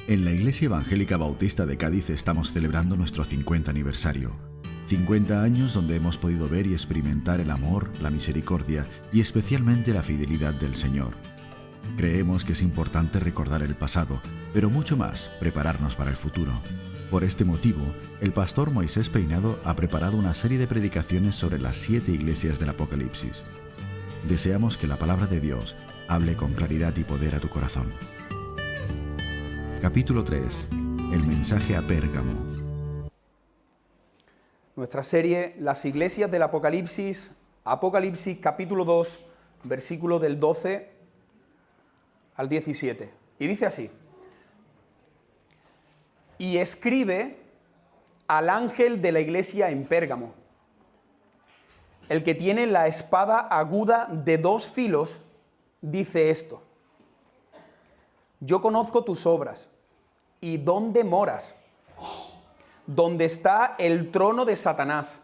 En la Iglesia Evangélica Bautista de Cádiz estamos celebrando nuestro 50 aniversario. 50 años donde hemos podido ver y experimentar el amor, la misericordia y especialmente la fidelidad del Señor. Creemos que es importante recordar el pasado, pero mucho más, prepararnos para el futuro. Por este motivo, el pastor Moisés Peinado ha preparado una serie de predicaciones sobre las 7 iglesias del Apocalipsis. Deseamos que la palabra de Dios hable con claridad y poder a tu corazón. Capítulo 3. El mensaje a Pérgamo. Nuestra serie, las iglesias del Apocalipsis, Apocalipsis capítulo 2, versículo del 12 al 17. Y dice así: y escribe al ángel de la iglesia en Pérgamo, el que tiene la espada aguda de 2 filos, dice esto: yo conozco tus obras y dónde moras, donde está el trono de Satanás,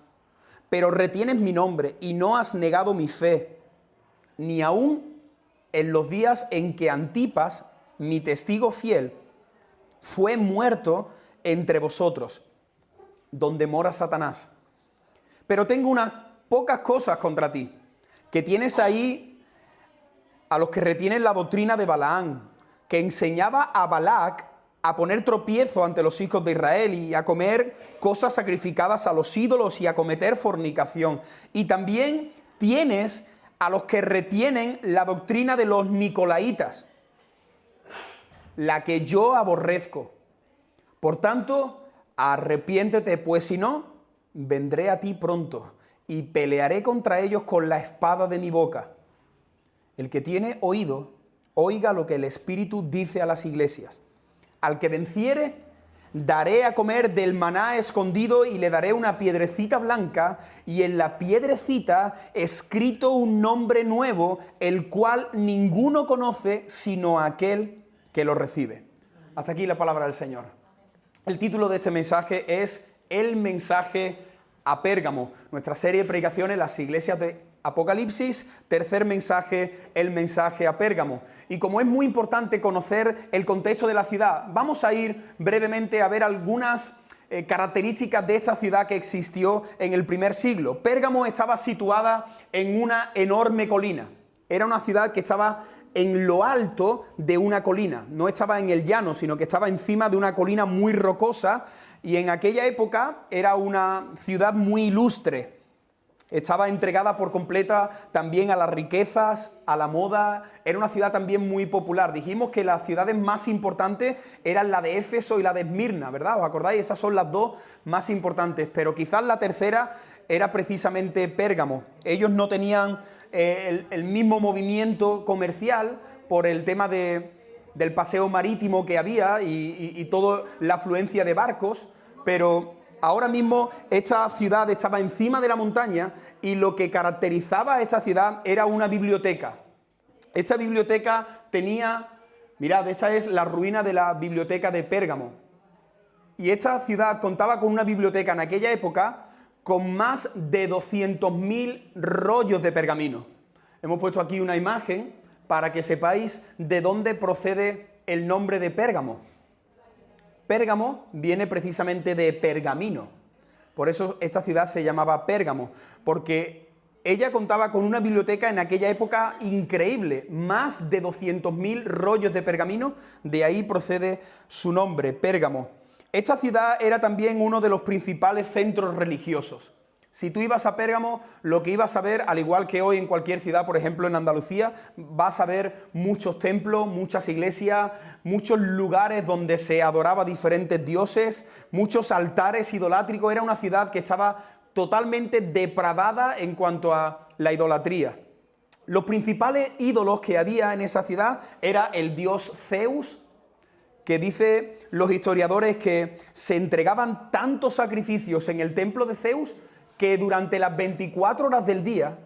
pero retienes mi nombre y no has negado mi fe, ni aun en los días en que Antipas, mi testigo fiel, fue muerto entre vosotros, donde mora Satanás. Pero tengo unas pocas cosas contra ti, que tienes ahí a los que retienen la doctrina de Balaam, que enseñaba a Balac a poner tropiezo ante los hijos de Israel y a comer cosas sacrificadas a los ídolos y a cometer fornicación. Y también tienes a los que retienen la doctrina de los nicolaitas, la que yo aborrezco. Por tanto, arrepiéntete, pues si no, vendré a ti pronto y pelearé contra ellos con la espada de mi boca. El que tiene oído, oiga lo que el Espíritu dice a las iglesias. Al que venciere, daré a comer del maná escondido y le daré una piedrecita blanca y en la piedrecita escrito un nombre nuevo, el cual ninguno conoce sino aquel que lo recibe. Hasta aquí la palabra del Señor. El título de este mensaje es El mensaje a Pérgamo. Nuestra serie de predicaciones, las iglesias de Apocalipsis, tercer mensaje, el mensaje a Pérgamo. Y como es muy importante conocer el contexto de la ciudad, vamos a ir brevemente a ver algunas características de esta ciudad que existió en el primer siglo. Pérgamo estaba situada en una enorme colina. Era una ciudad que estaba en lo alto de una colina. No estaba en el llano, sino que estaba encima de una colina muy rocosa. Y en aquella época era una ciudad muy ilustre. Estaba entregada por completa también a las riquezas, a la moda. Era una ciudad también muy popular. Dijimos que las ciudades más importantes eran la de Éfeso y la de Esmirna, ¿verdad? ¿Os acordáis? Esas son las dos más importantes. Pero quizás la tercera era precisamente Pérgamo. Ellos no tenían el mismo movimiento comercial por el tema del paseo marítimo que había y toda la afluencia de barcos, pero ahora mismo esta ciudad estaba encima de la montaña y lo que caracterizaba a esta ciudad era una biblioteca. Esta biblioteca tenía, mirad, esta es la ruina de la biblioteca de Pérgamo. Y esta ciudad contaba con una biblioteca en aquella época con más de 200.000 rollos de pergamino. Hemos puesto aquí una imagen para que sepáis de dónde procede el nombre de Pérgamo. Pérgamo viene precisamente de pergamino. Por eso esta ciudad se llamaba Pérgamo, porque ella contaba con una biblioteca en aquella época increíble, más de 200.000 rollos de pergamino, de ahí procede su nombre, Pérgamo. Esta ciudad era también uno de los principales centros religiosos. Si tú ibas a Pérgamo, lo que ibas a ver, al igual que hoy en cualquier ciudad, por ejemplo en Andalucía, vas a ver muchos templos, muchas iglesias, muchos lugares donde se adoraba diferentes dioses, muchos altares idolátricos. Era una ciudad que estaba totalmente depravada en cuanto a la idolatría. Los principales ídolos que había en esa ciudad era el dios Zeus, que dice los historiadores que se entregaban tantos sacrificios en el templo de Zeus que durante las 24 horas del día,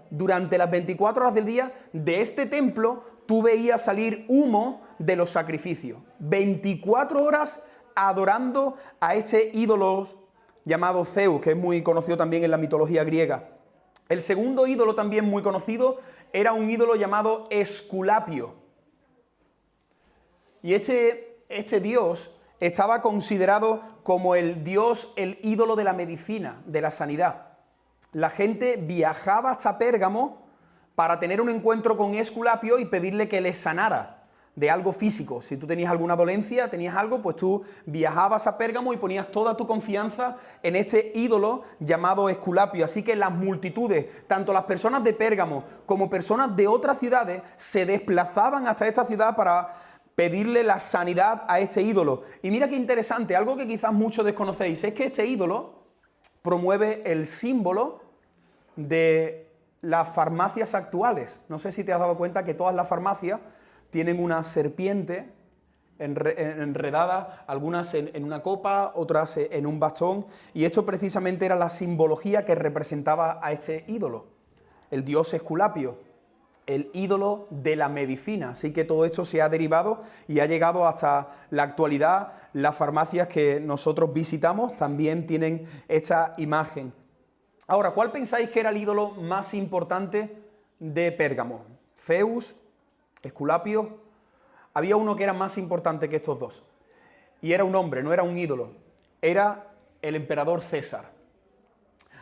de este templo, tú veías salir humo de los sacrificios. 24 horas adorando a este ídolo llamado Zeus, que es muy conocido también en la mitología griega. El segundo ídolo también muy conocido era un ídolo llamado Esculapio. Y este dios estaba considerado como el dios, el ídolo de la medicina, de la sanidad. La gente viajaba hasta Pérgamo para tener un encuentro con Esculapio y pedirle que le sanara de algo físico. Si tú tenías alguna dolencia, tenías algo, pues tú viajabas a Pérgamo y ponías toda tu confianza en este ídolo llamado Esculapio. Así que las multitudes, tanto las personas de Pérgamo como personas de otras ciudades, se desplazaban hasta esta ciudad para pedirle la sanidad a este ídolo. Y mira qué interesante, algo que quizás muchos desconocéis, es que este ídolo promueve el símbolo de las farmacias actuales. No sé si te has dado cuenta que todas las farmacias tienen una serpiente enredada, algunas en una copa, otras en un bastón, y esto precisamente era la simbología que representaba a este ídolo, el dios Esculapio, el ídolo de la medicina. Así que todo esto se ha derivado y ha llegado hasta la actualidad. Las farmacias que nosotros visitamos también tienen esta imagen. Ahora, ¿cuál pensáis que era el ídolo más importante de Pérgamo? ¿Zeus? ¿Esculapio? Había uno que era más importante que estos dos. Y era un hombre, no era un ídolo. Era el emperador César.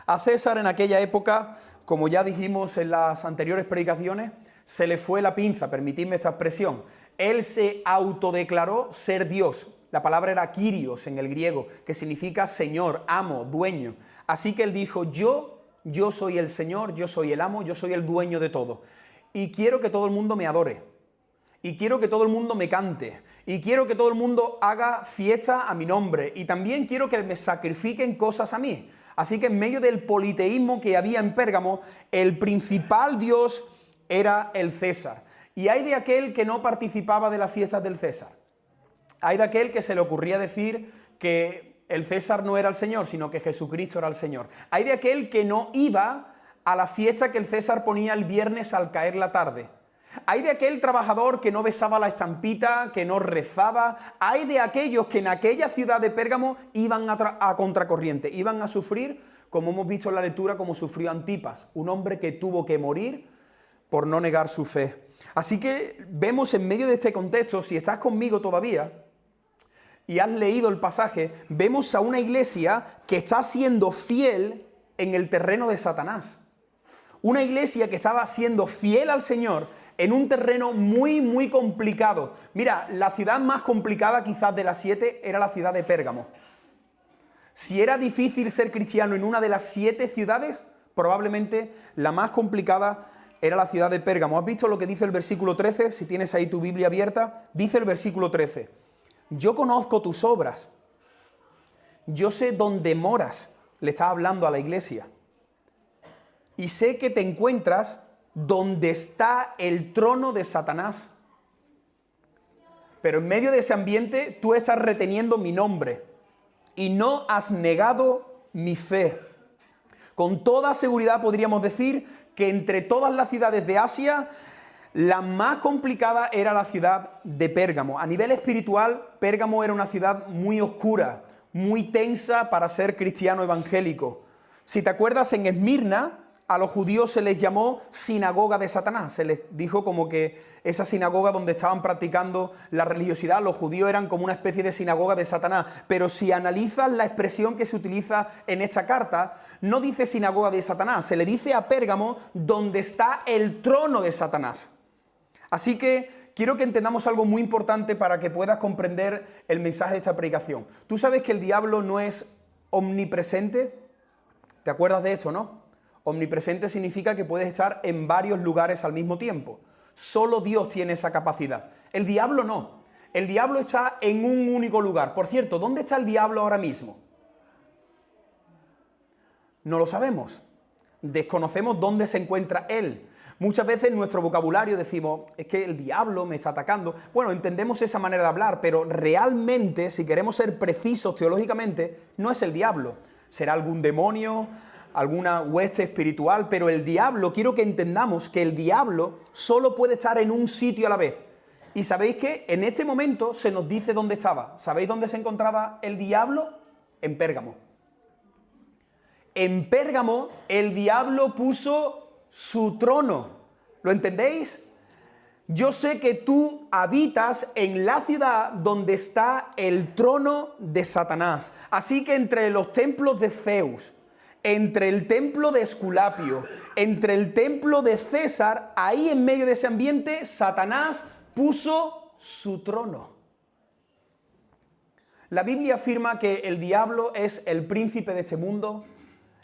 A César en aquella época, como ya dijimos en las anteriores predicaciones, se le fue la pinza, permitidme esta expresión. Él se autodeclaró ser Dios. La palabra era Kyrios en el griego, que significa señor, amo, dueño. Así que él dijo, yo soy el señor, yo soy el amo, yo soy el dueño de todo. Y quiero que todo el mundo me adore. Y quiero que todo el mundo me cante. Y quiero que todo el mundo haga fiesta a mi nombre. Y también quiero que me sacrifiquen cosas a mí. Así que en medio del politeísmo que había en Pérgamo, el principal dios era el César. Y hay de aquel que no participaba de las fiestas del César. Hay de aquel que se le ocurría decir que el César no era el Señor, sino que Jesucristo era el Señor. Hay de aquel que no iba a la fiesta que el César ponía el viernes al caer la tarde. Hay de aquel trabajador que no besaba la estampita, que no rezaba. Hay de aquellos que en aquella ciudad de Pérgamo iban a contracorriente, iban a sufrir, como hemos visto en la lectura, como sufrió Antipas, un hombre que tuvo que morir por no negar su fe. Así que vemos en medio de este contexto, si estás conmigo todavía y has leído el pasaje, vemos a una iglesia que está siendo fiel en el terreno de Satanás. Una iglesia que estaba siendo fiel al Señor en un terreno muy, muy complicado. Mira, la ciudad más complicada quizás de las 7 era la ciudad de Pérgamo. Si era difícil ser cristiano en una de las 7 ciudades, probablemente la más complicada era la ciudad de Pérgamo. ¿Has visto lo que dice el versículo 13? Si tienes ahí tu Biblia abierta, dice el versículo 13. Yo conozco tus obras. Yo sé dónde moras. Le está hablando a la iglesia. Y sé que te encuentras donde está el trono de Satanás. Pero en medio de ese ambiente tú estás reteniendo mi nombre y no has negado mi fe. Con toda seguridad podríamos decir que entre todas las ciudades de Asia, la más complicada era la ciudad de Pérgamo. A nivel espiritual, Pérgamo era una ciudad muy oscura, muy tensa para ser cristiano evangélico. Si te acuerdas, en Esmirna a los judíos se les llamó sinagoga de Satanás. Se les dijo como que esa sinagoga donde estaban practicando la religiosidad, los judíos eran como una especie de sinagoga de Satanás. Pero si analizas la expresión que se utiliza en esta carta, no dice sinagoga de Satanás, se le dice a Pérgamo donde está el trono de Satanás. Así que quiero que entendamos algo muy importante para que puedas comprender el mensaje de esta predicación. ¿Tú sabes que el diablo no es omnipresente? ¿Te acuerdas de eso, no? Omnipresente significa que puedes estar en varios lugares al mismo tiempo. Solo Dios tiene esa capacidad. El diablo no. El diablo está en un único lugar. Por cierto, ¿dónde está el diablo ahora mismo? No lo sabemos. Desconocemos dónde se encuentra él. Muchas veces en nuestro vocabulario decimos, es que el diablo me está atacando. Bueno, entendemos esa manera de hablar, pero realmente, si queremos ser precisos teológicamente, no es el diablo. Será algún demonio, alguna hueste espiritual, pero el diablo, quiero que entendamos que el diablo solo puede estar en un sitio a la vez. Y sabéis que en este momento se nos dice dónde estaba. ¿Sabéis dónde se encontraba el diablo? En Pérgamo. En Pérgamo el diablo puso su trono. ¿Lo entendéis? yo sé que tú habitas en la ciudad donde está el trono de Satanás. Así que entre los templos de Zeus, entre el templo de Esculapio, entre el templo de César, ahí en medio de ese ambiente, Satanás puso su trono. La Biblia afirma que el diablo es el príncipe de este mundo,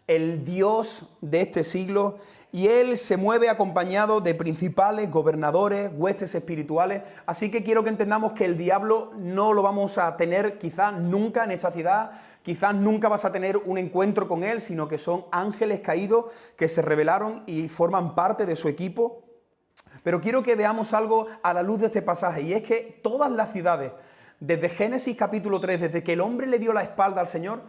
el Dios de este siglo, y él se mueve acompañado de principales, gobernadores, huestes espirituales. Así que quiero que entendamos que el diablo no lo vamos a tener quizás nunca en esta ciudad, quizás nunca vas a tener un encuentro con él, sino que son ángeles caídos que se rebelaron y forman parte de su equipo. Pero quiero que veamos algo a la luz de este pasaje, y es que todas las ciudades, desde Génesis capítulo 3, desde que el hombre le dio la espalda al Señor,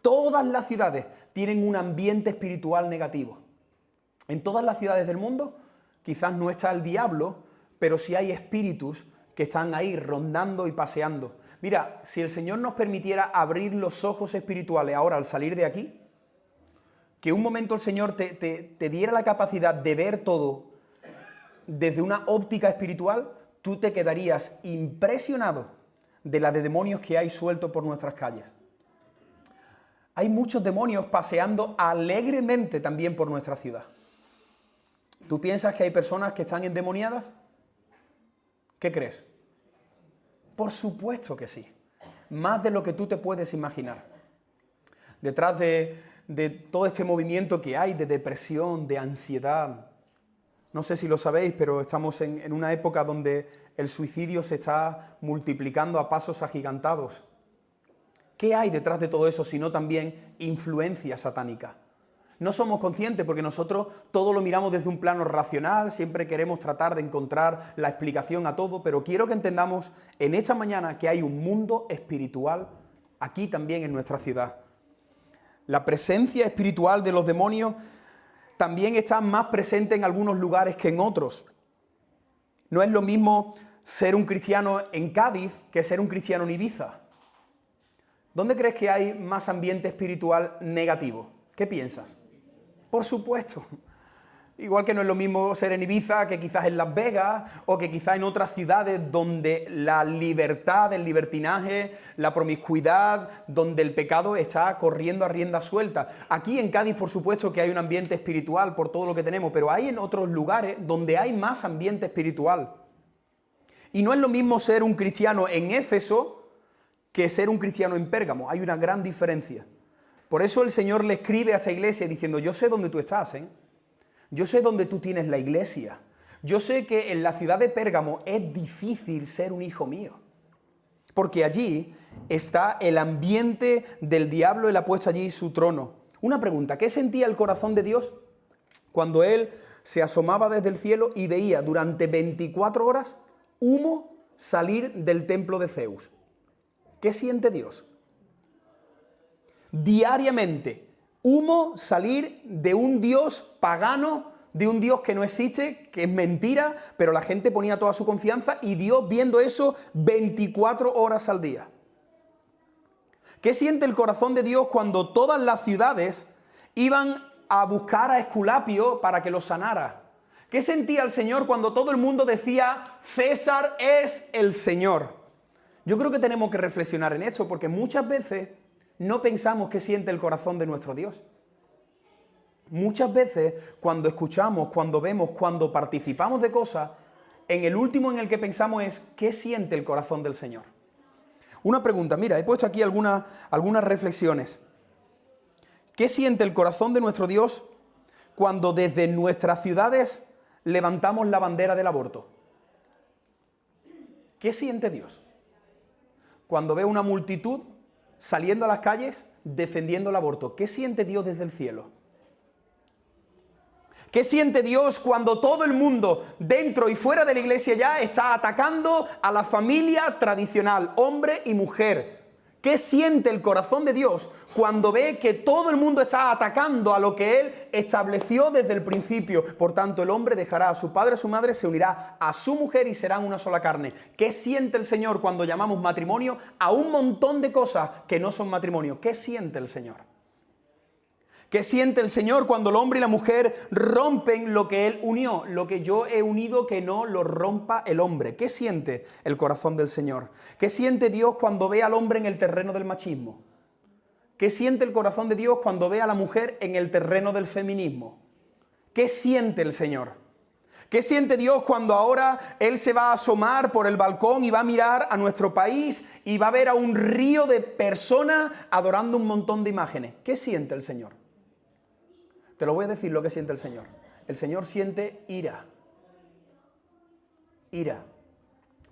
todas las ciudades tienen un ambiente espiritual negativo. En todas las ciudades del mundo quizás no está el diablo, pero sí hay espíritus que están ahí rondando y paseando. Mira, si el Señor nos permitiera abrir los ojos espirituales ahora al salir de aquí, que un momento el Señor te diera la capacidad de ver todo desde una óptica espiritual, tú te quedarías impresionado de la de demonios que hay sueltos por nuestras calles. Hay muchos demonios paseando alegremente también por nuestra ciudad. ¿Tú piensas que hay personas que están endemoniadas? ¿Qué crees? Por supuesto que sí. Más de lo que tú te puedes imaginar. Detrás de todo este movimiento que hay de depresión, de ansiedad. No sé si lo sabéis, pero estamos en una época donde el suicidio se está multiplicando a pasos agigantados. ¿Qué hay detrás de todo eso, sino también influencia satánica? No somos conscientes porque nosotros todo lo miramos desde un plano racional, siempre queremos tratar de encontrar la explicación a todo, pero quiero que entendamos en esta mañana que hay un mundo espiritual aquí también en nuestra ciudad. La presencia espiritual de los demonios también está más presente en algunos lugares que en otros. No es lo mismo ser un cristiano en Cádiz que ser un cristiano en Ibiza. ¿Dónde crees que hay más ambiente espiritual negativo? ¿Qué piensas? Por supuesto. Igual que no es lo mismo ser en Ibiza que quizás en Las Vegas o que quizás en otras ciudades donde la libertad, el libertinaje, la promiscuidad, donde el pecado está corriendo a rienda suelta. Aquí en Cádiz, por supuesto, que hay un ambiente espiritual por todo lo que tenemos, pero hay en otros lugares donde hay más ambiente espiritual. Y no es lo mismo ser un cristiano en Éfeso que ser un cristiano en Pérgamo. Hay una gran diferencia. Por eso el Señor le escribe a esta iglesia diciendo, yo sé dónde tú estás, ¿eh? Yo sé dónde tú tienes la iglesia. Yo sé que en la ciudad de Pérgamo es difícil ser un hijo mío. Porque allí está el ambiente del diablo, él ha puesto allí su trono. Una pregunta, ¿qué sentía el corazón de Dios cuando él se asomaba desde el cielo y veía durante 24 horas humo salir del templo de Zeus? ¿Qué siente Dios? Diariamente, humo salir de un Dios pagano, de un Dios que no existe, que es mentira, pero la gente ponía toda su confianza y Dios viendo eso 24 horas al día. ¿Qué siente el corazón de Dios cuando todas las ciudades iban a buscar a Esculapio para que lo sanara? ¿Qué sentía el Señor cuando todo el mundo decía, César es el Señor? Yo creo que tenemos que reflexionar en esto, porque muchas veces no pensamos qué siente el corazón de nuestro Dios. Muchas veces, cuando escuchamos, cuando vemos, cuando participamos de cosas, en el último en el que pensamos es, ¿qué siente el corazón del Señor? Una pregunta, mira, he puesto aquí algunas reflexiones. ¿Qué siente el corazón de nuestro Dios cuando desde nuestras ciudades levantamos la bandera del aborto? ¿Qué siente Dios cuando ve una multitud saliendo a las calles defendiendo el aborto? ¿Qué siente Dios desde el cielo? ¿Qué siente Dios cuando todo el mundo, dentro y fuera de la iglesia ya, está atacando a la familia tradicional, hombre y mujer? ¿Qué siente el corazón de Dios cuando ve que todo el mundo está atacando a lo que Él estableció desde el principio? Por tanto, el hombre dejará a su padre, a su madre, se unirá a su mujer y serán una sola carne. ¿Qué siente el Señor cuando llamamos matrimonio a un montón de cosas que no son matrimonio? ¿Qué siente el Señor? ¿Qué siente el Señor cuando el hombre y la mujer rompen lo que Él unió? Lo que yo he unido, que no lo rompa el hombre. ¿Qué siente el corazón del Señor? ¿Qué siente Dios cuando ve al hombre en el terreno del machismo? ¿Qué siente el corazón de Dios cuando ve a la mujer en el terreno del feminismo? ¿Qué siente el Señor? ¿Qué siente Dios cuando ahora Él se va a asomar por el balcón y va a mirar a nuestro país y va a ver a un río de personas adorando un montón de imágenes? ¿Qué siente el Señor? Te lo voy a decir lo que siente el Señor. El Señor siente ira. Ira.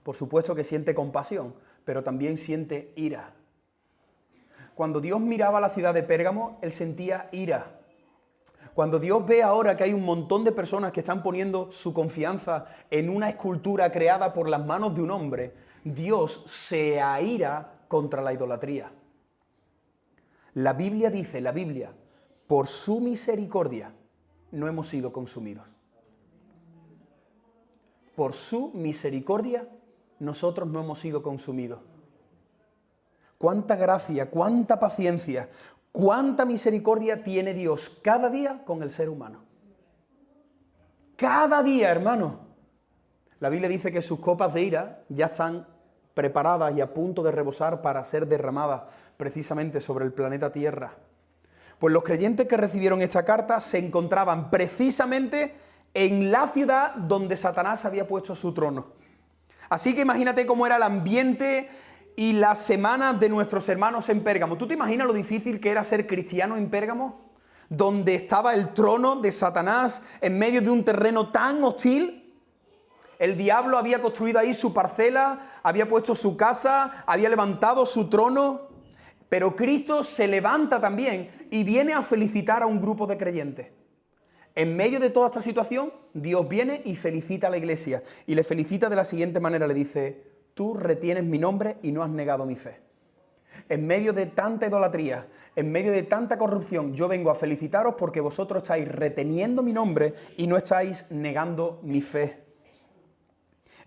Por supuesto que siente compasión, pero también siente ira. Cuando Dios miraba a la ciudad de Pérgamo, Él sentía ira. Cuando Dios ve ahora que hay un montón de personas que están poniendo su confianza en una escultura creada por las manos de un hombre, Dios se aira contra la idolatría. La Biblia dice, por su misericordia no hemos sido consumidos. Por su misericordia nosotros no hemos sido consumidos. Cuánta gracia, cuánta paciencia, cuánta misericordia tiene Dios cada día con el ser humano. Cada día, hermano. La Biblia dice que sus copas de ira ya están preparadas y a punto de rebosar para ser derramadas precisamente sobre el planeta Tierra. Pues los creyentes que recibieron esta carta se encontraban precisamente en la ciudad donde Satanás había puesto su trono. Así que imagínate cómo era el ambiente y las semanas de nuestros hermanos en Pérgamo. ¿Tú te imaginas lo difícil que era ser cristiano en Pérgamo? Donde estaba el trono de Satanás en medio de un terreno tan hostil. El diablo había construido ahí su parcela, había puesto su casa, había levantado su trono. Pero Cristo se levanta también y viene a felicitar a un grupo de creyentes. En medio de toda esta situación, Dios viene y felicita a la iglesia. Y le felicita de la siguiente manera, le dice: tú retienes mi nombre y no has negado mi fe. En medio de tanta idolatría, en medio de tanta corrupción, yo vengo a felicitaros porque vosotros estáis reteniendo mi nombre y no estáis negando mi fe.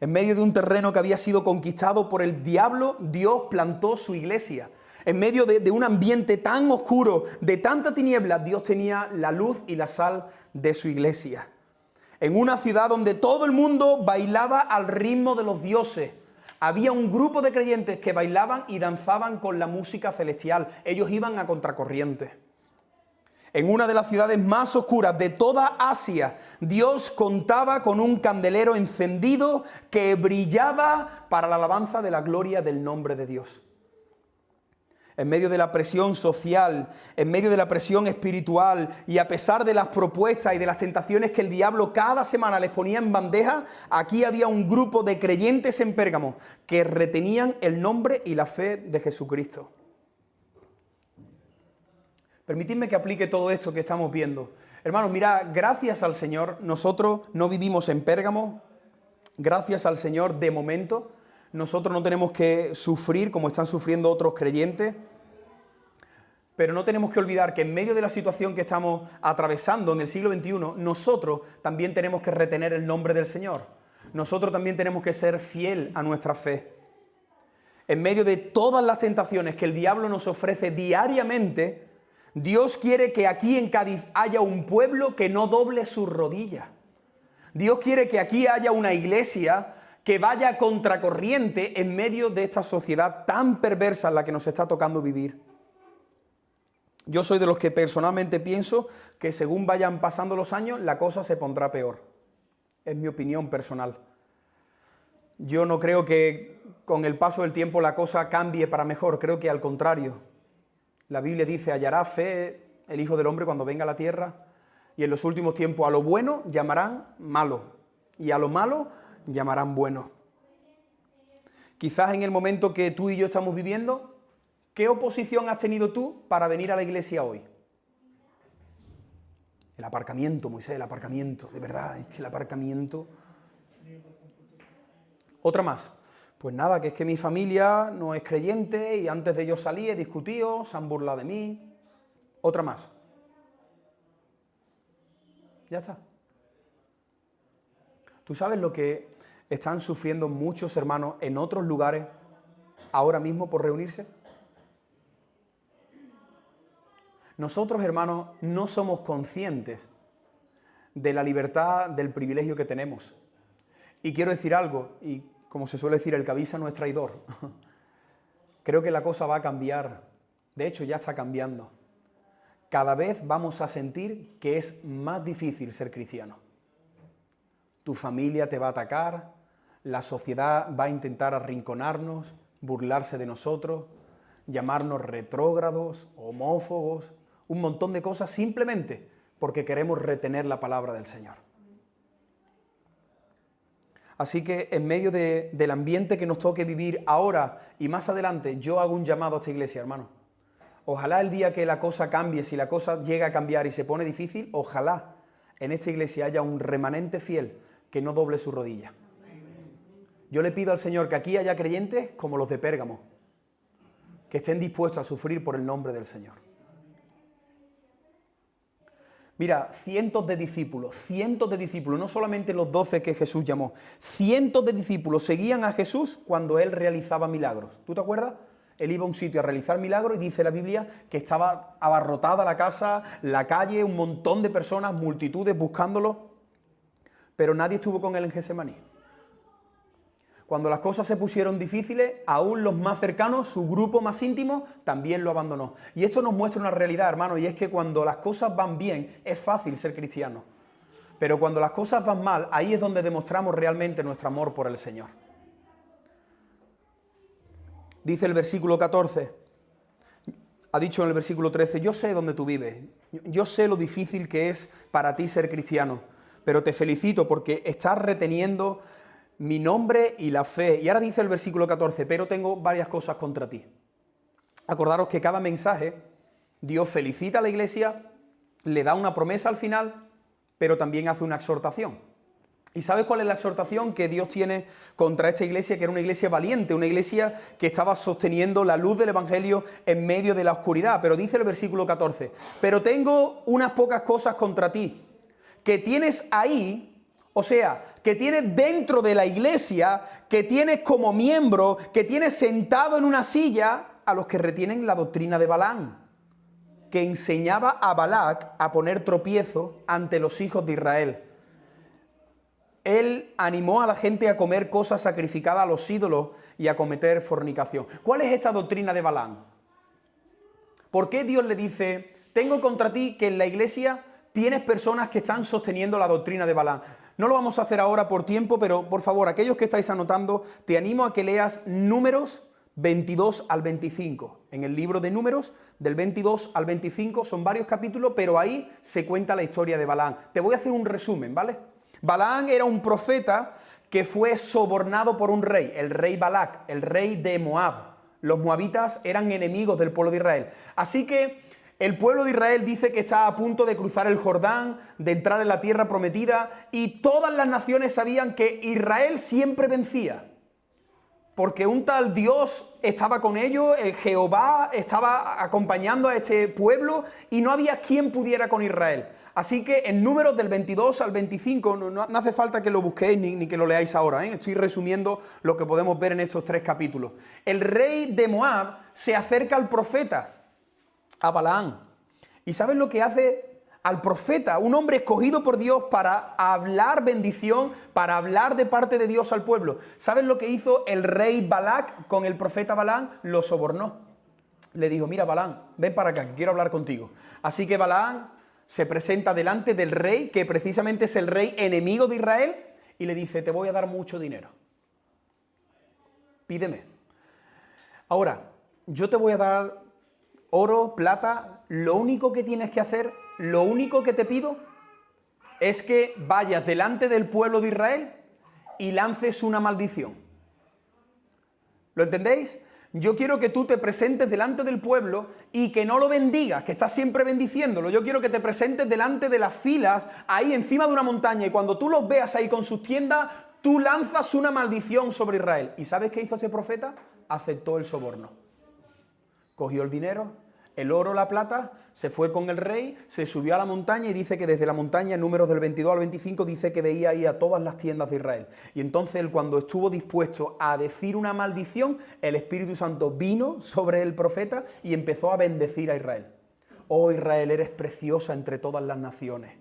En medio de un terreno que había sido conquistado por el diablo, Dios plantó su iglesia. En medio de un ambiente tan oscuro, de tanta tiniebla, Dios tenía la luz y la sal de su iglesia. En una ciudad donde todo el mundo bailaba al ritmo de los dioses, había un grupo de creyentes que bailaban y danzaban con la música celestial. Ellos iban a contracorriente. En una de las ciudades más oscuras de toda Asia, Dios contaba con un candelero encendido que brillaba para la alabanza de la gloria del nombre de Dios. En medio de la presión social, en medio de la presión espiritual y a pesar de las propuestas y de las tentaciones que el diablo cada semana les ponía en bandeja, aquí había un grupo de creyentes en Pérgamo que retenían el nombre y la fe de Jesucristo. Permitidme que aplique todo esto que estamos viendo. Hermanos, mira, gracias al Señor, nosotros no vivimos en Pérgamo. Gracias al Señor, de momento, nosotros no tenemos que sufrir como están sufriendo otros creyentes. Pero no tenemos que olvidar que en medio de la situación que estamos atravesando en el siglo XXI, nosotros también tenemos que retener el nombre del Señor. Nosotros también tenemos que ser fiel a nuestra fe. En medio de todas las tentaciones que el diablo nos ofrece diariamente, Dios quiere que aquí en Cádiz haya un pueblo que no doble sus rodillas. Dios quiere que aquí haya una iglesia que vaya a contracorriente en medio de esta sociedad tan perversa en la que nos está tocando vivir. Yo soy de los que personalmente pienso que según vayan pasando los años, la cosa se pondrá peor. Es mi opinión personal. Yo no creo que con el paso del tiempo la cosa cambie para mejor, creo que al contrario. La Biblia dice: hallará fe el Hijo del Hombre cuando venga a la tierra, y en los últimos tiempos a lo bueno llamarán malo, y a lo malo llamarán bueno. Quizás en el momento que tú y yo estamos viviendo, ¿qué oposición has tenido tú para venir a la iglesia hoy? El aparcamiento, Moisés, el aparcamiento, de verdad, es que el aparcamiento... Otra más. Pues nada, que es que mi familia no es creyente y antes de yo salir he discutido, se han burlado de mí. Otra más. Ya está. ¿Tú sabes lo que están sufriendo muchos hermanos en otros lugares ahora mismo por reunirse? Nosotros, hermanos, no somos conscientes de la libertad, del privilegio que tenemos. Y quiero decir algo, y como se suele decir, el que avisa no es traidor. Creo que la cosa va a cambiar. De hecho, ya está cambiando. Cada vez vamos a sentir que es más difícil ser cristiano. Tu familia te va a atacar, la sociedad va a intentar arrinconarnos, burlarse de nosotros, llamarnos retrógrados, homófobos, un montón de cosas simplemente porque queremos retener la palabra del Señor. Así que en medio del ambiente que nos toque vivir ahora y más adelante, yo hago un llamado a esta iglesia, hermano. Ojalá el día que la cosa cambie, si la cosa llega a cambiar y se pone difícil, ojalá en esta iglesia haya un remanente fiel que no doble su rodilla. Yo le pido al Señor que aquí haya creyentes como los de Pérgamo, que estén dispuestos a sufrir por el nombre del Señor. Mira, cientos de discípulos, no solamente los 12 que Jesús llamó, cientos de discípulos seguían a Jesús cuando Él realizaba milagros. ¿Tú te acuerdas? Él iba a un sitio a realizar milagros y dice la Biblia que estaba abarrotada la casa, la calle, un montón de personas, multitudes buscándolo, pero nadie estuvo con Él en Getsemaní. Cuando las cosas se pusieron difíciles, aún los más cercanos, su grupo más íntimo, también lo abandonó. Y esto nos muestra una realidad, hermano, y es que cuando las cosas van bien, es fácil ser cristiano. Pero cuando las cosas van mal, ahí es donde demostramos realmente nuestro amor por el Señor. Dice el versículo 14, ha dicho en el versículo 13, yo sé dónde tú vives, yo sé lo difícil que es para ti ser cristiano, pero te felicito porque estás reteniendo mi nombre y la fe. Y ahora dice el versículo 14, pero tengo varias cosas contra ti. Acordaros que cada mensaje, Dios felicita a la iglesia, le da una promesa al final, pero también hace una exhortación. ¿Y sabes cuál es la exhortación que Dios tiene contra esta iglesia? Que era una iglesia valiente, una iglesia que estaba sosteniendo la luz del Evangelio en medio de la oscuridad. Pero dice el versículo 14, pero tengo unas pocas cosas contra ti, que tienes ahí. O sea, que tienes dentro de la iglesia, que tienes como miembro, que tienes sentado en una silla a los que retienen la doctrina de Balaam, que enseñaba a Balac a poner tropiezo ante los hijos de Israel. Él animó a la gente a comer cosas sacrificadas a los ídolos y a cometer fornicación. ¿Cuál es esta doctrina de Balaam? ¿Por qué Dios le dice, tengo contra ti que en la iglesia tienes personas que están sosteniendo la doctrina de Balaam? No lo vamos a hacer ahora por tiempo, pero por favor, aquellos que estáis anotando, te animo a que leas Números 22 al 25. En el libro de Números, del 22 al 25, son varios capítulos, pero ahí se cuenta la historia de Balaam. Te voy a hacer un resumen, ¿vale? Balaam era un profeta que fue sobornado por un rey, el rey Balac, el rey de Moab. Los moabitas eran enemigos del pueblo de Israel. Así que el pueblo de Israel dice que está a punto de cruzar el Jordán, de entrar en la tierra prometida, y todas las naciones sabían que Israel siempre vencía, porque un tal Dios estaba con ellos, el Jehová estaba acompañando a este pueblo, y no había quien pudiera con Israel. Así que en Números del 22 al 25, no hace falta que lo busquéis ni que lo leáis ahora, ¿eh? Estoy resumiendo lo que podemos ver en estos 3 capítulos. El rey de Moab se acerca al profeta, a Balaam. ¿Y sabes lo que hace al profeta? Un hombre escogido por Dios para hablar bendición, para hablar de parte de Dios al pueblo. ¿Sabes lo que hizo el rey Balac con el profeta Balaam? Lo sobornó. Le dijo, mira Balaam, ven para acá, que quiero hablar contigo. Así que Balaam se presenta delante del rey, que precisamente es el rey enemigo de Israel, y le dice, te voy a dar mucho dinero. Pídeme. Ahora, yo te voy a dar oro, plata, lo único que tienes que hacer, lo único que te pido es que vayas delante del pueblo de Israel y lances una maldición. ¿Lo entendéis? Yo quiero que tú te presentes delante del pueblo y que no lo bendigas, que estás siempre bendiciéndolo. Yo quiero que te presentes delante de las filas, ahí encima de una montaña, y cuando tú los veas ahí con sus tiendas, tú lanzas una maldición sobre Israel. ¿Y sabes qué hizo ese profeta? Aceptó el soborno. Cogió el dinero, el oro, la plata, se fue con el rey, se subió a la montaña y dice que desde la montaña, en Números del 22 al 25, dice que veía ahí a todas las tiendas de Israel. Y entonces él, cuando estuvo dispuesto a decir una maldición, el Espíritu Santo vino sobre el profeta y empezó a bendecir a Israel. Oh Israel, eres preciosa entre todas las naciones.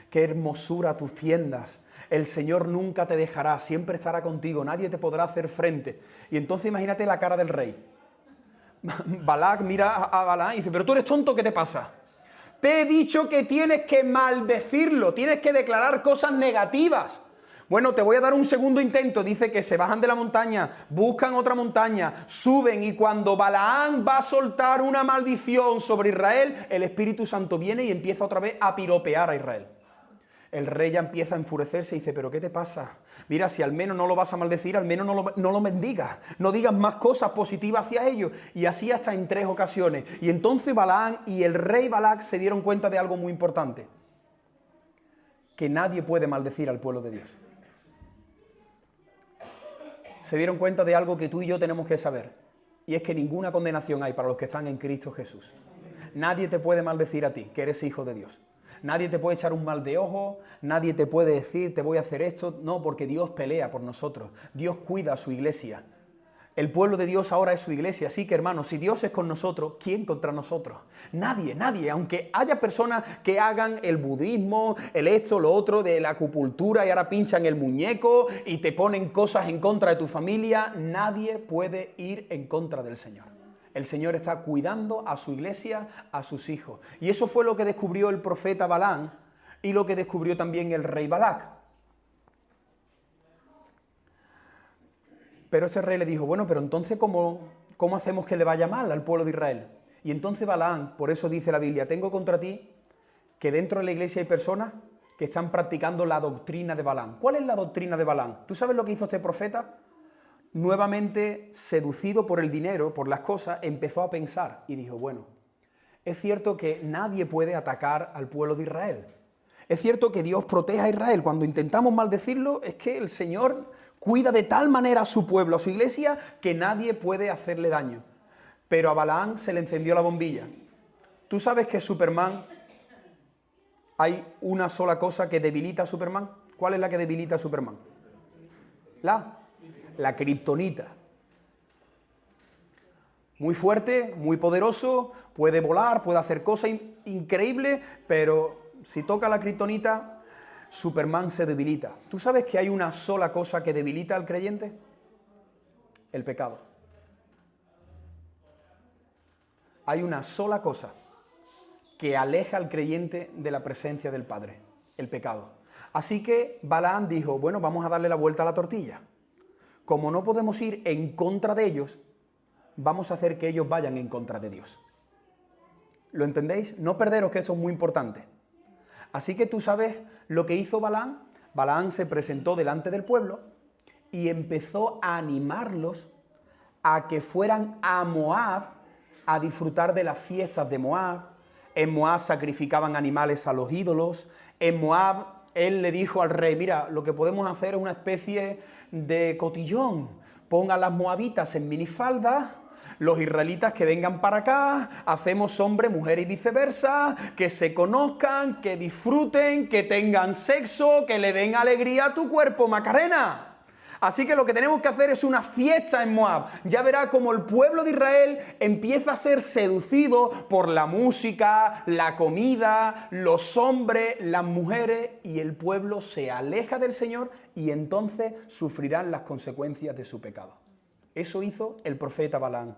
Qué hermosura tus tiendas. El Señor nunca te dejará, siempre estará contigo, nadie te podrá hacer frente. Y entonces imagínate la cara del rey. Balac mira a Balaam y dice, pero tú eres tonto, ¿qué te pasa? Te he dicho que tienes que maldecirlo, tienes que declarar cosas negativas. Bueno, te voy a dar un segundo intento. Dice que se bajan de la montaña, buscan otra montaña, suben, y cuando Balaam va a soltar una maldición sobre Israel, el Espíritu Santo viene y empieza otra vez a piropear a Israel. El rey ya empieza a enfurecerse y dice, ¿pero qué te pasa? Mira, si al menos no lo vas a maldecir, al menos no lo bendigas. No digas más cosas positivas hacia ellos. Y así hasta en 3 ocasiones. Y entonces Balaam y el rey Balac se dieron cuenta de algo muy importante. Que nadie puede maldecir al pueblo de Dios. Se dieron cuenta de algo que tú y yo tenemos que saber. Y es que ninguna condenación hay para los que están en Cristo Jesús. Nadie te puede maldecir a ti, que eres hijo de Dios. Nadie te puede echar un mal de ojo, nadie te puede decir, te voy a hacer esto. No, porque Dios pelea por nosotros. Dios cuida a su iglesia. El pueblo de Dios ahora es su iglesia. Así que, hermanos, si Dios es con nosotros, ¿quién contra nosotros? Nadie, nadie. Aunque haya personas que hagan el budismo, el esto, lo otro, de la acupuntura, y ahora pinchan el muñeco y te ponen cosas en contra de tu familia, nadie puede ir en contra del Señor. El Señor está cuidando a su iglesia, a sus hijos. Y eso fue lo que descubrió el profeta Balaam y lo que descubrió también el rey Balac. Pero ese rey le dijo, bueno, pero entonces ¿cómo hacemos que le vaya mal al pueblo de Israel? Y entonces Balaam, por eso dice la Biblia, tengo contra ti que dentro de la iglesia hay personas que están practicando la doctrina de Balaam. ¿Cuál es la doctrina de Balaam? ¿Tú sabes lo que hizo este profeta? Nuevamente seducido por el dinero, por las cosas, empezó a pensar y dijo, bueno, es cierto que nadie puede atacar al pueblo de Israel. Es cierto que Dios protege a Israel. Cuando intentamos maldecirlo, es que el Señor cuida de tal manera a su pueblo, a su iglesia, que nadie puede hacerle daño. Pero a Balaam se le encendió la bombilla. ¿Tú sabes que Superman, hay una sola cosa que debilita a Superman? ¿Cuál es la que debilita a Superman? La kriptonita. Muy fuerte, muy poderoso, puede volar, puede hacer cosas increíbles, pero si toca la kriptonita, Superman se debilita. ¿Tú sabes que hay una sola cosa que debilita al creyente? El pecado. Hay una sola cosa que aleja al creyente de la presencia del Padre, el pecado. Así que Balaam dijo, bueno, vamos a darle la vuelta a la tortilla. Como no podemos ir en contra de ellos, vamos a hacer que ellos vayan en contra de Dios. ¿Lo entendéis? No perderos que eso es muy importante. Así que tú sabes lo que hizo Balaam. Balaam se presentó delante del pueblo y empezó a animarlos a que fueran a Moab a disfrutar de las fiestas de Moab. En Moab sacrificaban animales a los ídolos. En Moab él le dijo al rey, mira, lo que podemos hacer es una especie de cotillón. Pongan las moabitas en minifalda, los israelitas que vengan para acá, hacemos hombre, mujer y viceversa, que se conozcan, que disfruten, que tengan sexo, que le den alegría a tu cuerpo, Macarena. Así que lo que tenemos que hacer es una fiesta en Moab. Ya verá como el pueblo de Israel empieza a ser seducido por la música, la comida, los hombres, las mujeres, y el pueblo se aleja del Señor y entonces sufrirán las consecuencias de su pecado. Eso hizo el profeta Balaam.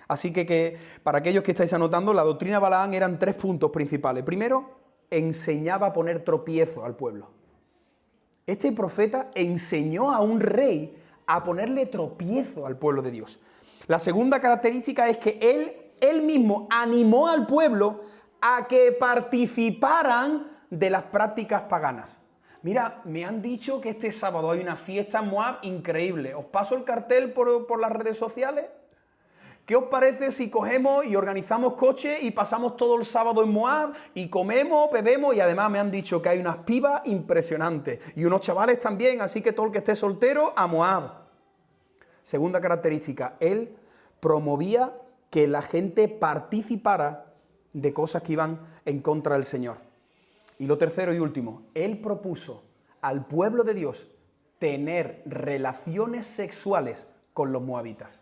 Así que para aquellos que estáis anotando, la doctrina de Balaam eran 3 puntos principales. Primero, enseñaba a poner tropiezo al pueblo. Este profeta enseñó a un rey a ponerle tropiezo al pueblo de Dios. La segunda característica es que él mismo animó al pueblo a que participaran de las prácticas paganas. Mira, me han dicho que este sábado hay una fiesta en Moab increíble. ¿Os paso el cartel por las redes sociales? ¿Qué os parece si cogemos y organizamos coche y pasamos todo el sábado en Moab y comemos, bebemos? Y además me han dicho que hay unas pibas impresionantes y unos chavales también, así que todo el que esté soltero a Moab. Segunda característica, él promovía que la gente participara de cosas que iban en contra del Señor. Y lo tercero y último, él propuso al pueblo de Dios tener relaciones sexuales con los moabitas.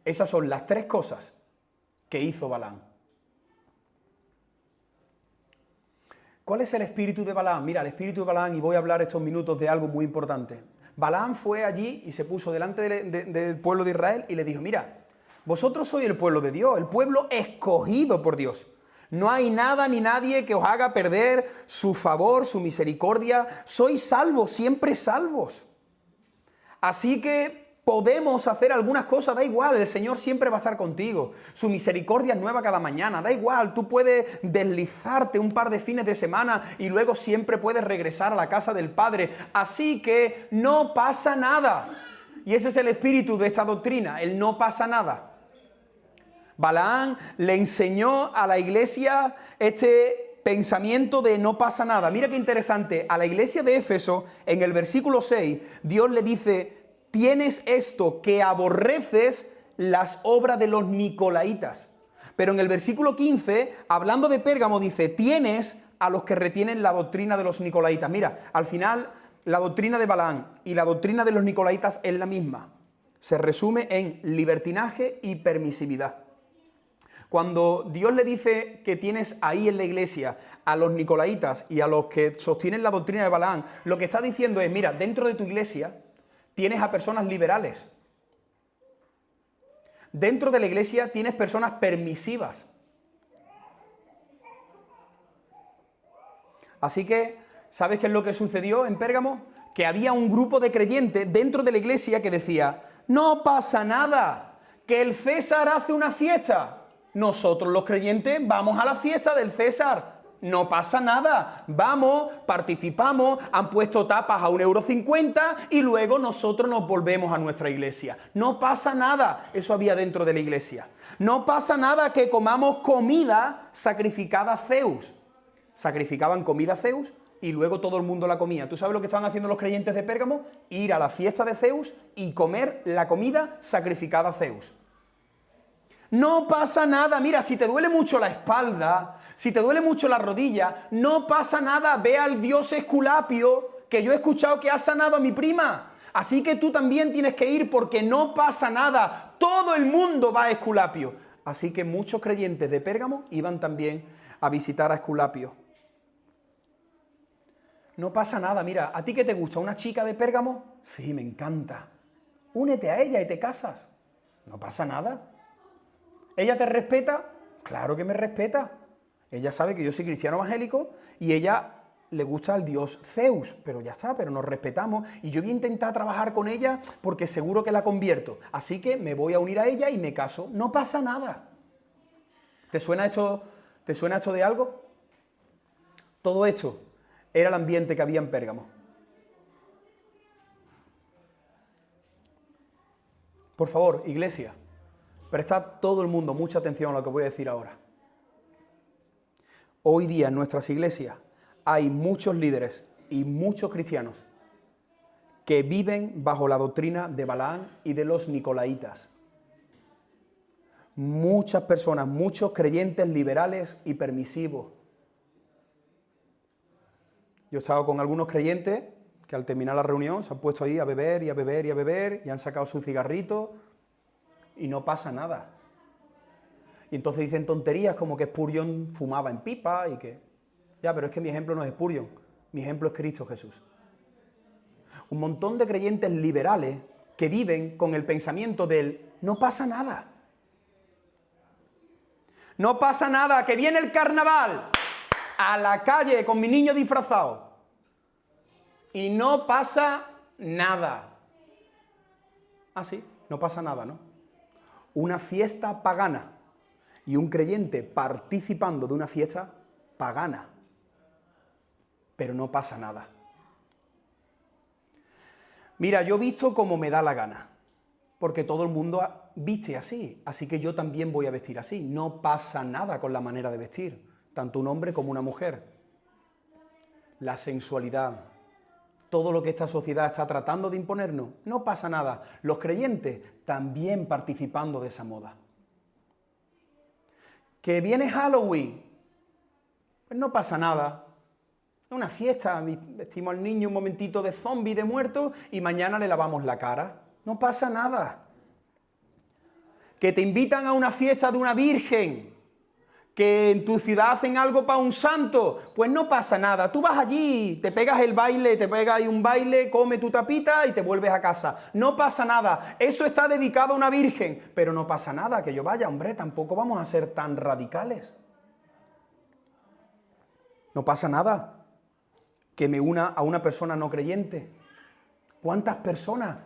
Esas son las 3 cosas que hizo Balaam. ¿Cuál es el espíritu de Balaam? Mira, el espíritu de Balaam, y voy a hablar estos minutos de algo muy importante. Balaam fue allí y se puso delante del pueblo de Israel y le dijo, mira, vosotros sois el pueblo de Dios, el pueblo escogido por Dios. No hay nada ni nadie que os haga perder su favor, su misericordia. Sois salvos, siempre salvos. Así que podemos hacer algunas cosas, da igual, el Señor siempre va a estar contigo. Su misericordia es nueva cada mañana, da igual, tú puedes deslizarte un par de fines de semana y luego siempre puedes regresar a la casa del Padre. Así que no pasa nada. Y ese es el espíritu de esta doctrina, el no pasa nada. Balaam le enseñó a la iglesia este pensamiento de no pasa nada. Mira qué interesante, a la iglesia de Éfeso, en el versículo 6, Dios le dice, tienes esto, que aborreces las obras de los nicolaitas. Pero en el versículo 15, hablando de Pérgamo, dice, tienes a los que retienen la doctrina de los nicolaitas. Mira, al final, la doctrina de Balaam y la doctrina de los nicolaitas es la misma. Se resume en libertinaje y permisividad. Cuando Dios le dice que tienes ahí en la iglesia a los nicolaitas y a los que sostienen la doctrina de Balaam, lo que está diciendo es, mira, dentro de tu iglesia tienes a personas liberales. Dentro de la iglesia tienes personas permisivas. Así que, ¿sabes qué es lo que sucedió en Pérgamo? Que había un grupo de creyentes dentro de la iglesia que decía, no pasa nada, que el César hace una fiesta. Nosotros los creyentes vamos a la fiesta del César. No pasa nada. Vamos, participamos, han puesto tapas a 1,50 € y luego nosotros nos volvemos a nuestra iglesia. No pasa nada. Eso había dentro de la iglesia. No pasa nada que comamos comida sacrificada a Zeus. Sacrificaban comida a Zeus y luego todo el mundo la comía. ¿Tú sabes lo que estaban haciendo los creyentes de Pérgamo? Ir a la fiesta de Zeus y comer la comida sacrificada a Zeus. No pasa nada, mira, si te duele mucho la espalda, si te duele mucho la rodilla, no pasa nada, ve al dios Esculapio, que yo he escuchado que ha sanado a mi prima. Así que tú también tienes que ir porque no pasa nada, todo el mundo va a Esculapio. Así que muchos creyentes de Pérgamo iban también a visitar a Esculapio. No pasa nada, mira, ¿a ti qué te gusta? ¿Una chica de Pérgamo? Sí, me encanta. Únete a ella y te casas. No pasa nada. ¿Ella te respeta? Claro que me respeta. Ella sabe que yo soy cristiano evangélico y ella le gusta al dios Zeus, pero ya está, pero nos respetamos y yo voy a intentar trabajar con ella porque seguro que la convierto. Así que me voy a unir a ella y me caso. No pasa nada. ¿Te suena esto de algo? Todo esto era el ambiente que había en Pérgamo. Por favor, iglesia, prestad todo el mundo mucha atención a lo que voy a decir ahora. Hoy día en nuestras iglesias hay muchos líderes y muchos cristianos que viven bajo la doctrina de Balaam y de los nicolaitas. Muchas personas, muchos creyentes liberales y permisivos. Yo he estado con algunos creyentes que al terminar la reunión se han puesto ahí a beber y a beber y a beber y han sacado su cigarrito y no pasa nada. Y entonces dicen tonterías como que Spurgeon fumaba en pipa y que... Ya, pero es que mi ejemplo no es Spurgeon, mi ejemplo es Cristo Jesús. Un montón de creyentes liberales que viven con el pensamiento del no pasa nada. No pasa nada, que viene el carnaval a la calle con mi niño disfrazado y no pasa nada. Ah, sí, no pasa nada, ¿no? Una fiesta pagana y un creyente participando de una fiesta pagana, pero no pasa nada. Mira, yo visto como me da la gana, porque todo el mundo viste así, así que yo también voy a vestir así. No pasa nada con la manera de vestir, tanto un hombre como una mujer. La sensualidad, todo lo que esta sociedad está tratando de imponernos, no pasa nada. Los creyentes también participando de esa moda. Que viene Halloween, pues no pasa nada. Es una fiesta, vestimos al niño un momentito de zombie, de muerto, y mañana le lavamos la cara. No pasa nada. Que te invitan a una fiesta de una virgen, Que en tu ciudad hacen algo para un santo, pues no pasa nada. Tú vas allí, te pegas el baile, te pegas ahí un baile, come tu tapita y te vuelves a casa. No pasa nada. Eso está dedicado a una virgen, pero no pasa nada que yo vaya. Hombre, tampoco vamos a ser tan radicales. No pasa nada que me una a una persona no creyente. ¿Cuántas personas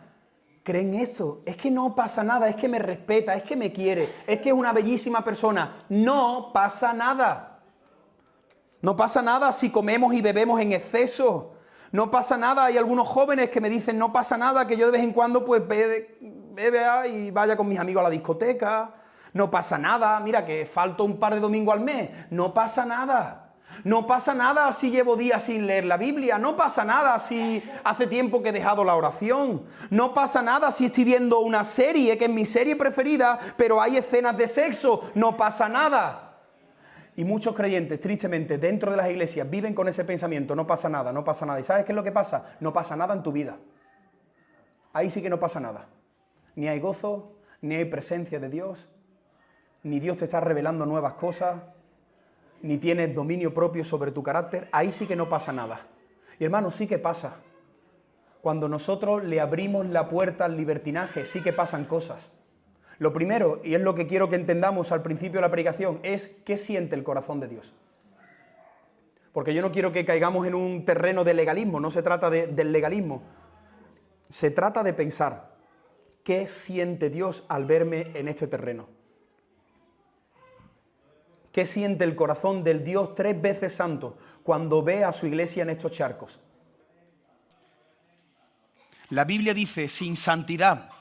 creen eso? Es que no pasa nada, es que me respeta, es que me quiere, es que es una bellísima persona. No pasa nada. No pasa nada si comemos y bebemos en exceso. No pasa nada. Hay algunos jóvenes que me dicen, no pasa nada, que yo de vez en cuando pues bebe y vaya con mis amigos a la discoteca. No pasa nada. Mira, que falto un par de domingos al mes. No pasa nada. No pasa nada si llevo días sin leer la Biblia. No pasa nada si hace tiempo que he dejado la oración. No pasa nada si estoy viendo una serie que es mi serie preferida, pero hay escenas de sexo. No pasa nada. Y muchos creyentes, tristemente, dentro de las iglesias viven con ese pensamiento. No pasa nada, no pasa nada. ¿Y sabes qué es lo que pasa? No pasa nada en tu vida. Ahí sí que no pasa nada. Ni hay gozo, ni hay presencia de Dios, ni Dios te está revelando nuevas cosas, ni tienes dominio propio sobre tu carácter. Ahí sí que no pasa nada. Y hermanos, sí que pasa. Cuando nosotros le abrimos la puerta al libertinaje, sí que pasan cosas. Lo primero, y es lo que quiero que entendamos al principio de la predicación, es qué siente el corazón de Dios. Porque yo no quiero que caigamos en un terreno de legalismo, no se trata del legalismo. Se trata de pensar, ¿qué siente Dios al verme en este terreno? ¿Qué siente el corazón del Dios 3 veces santo cuando ve a su iglesia en estos charcos? La Biblia dice, sin santidad,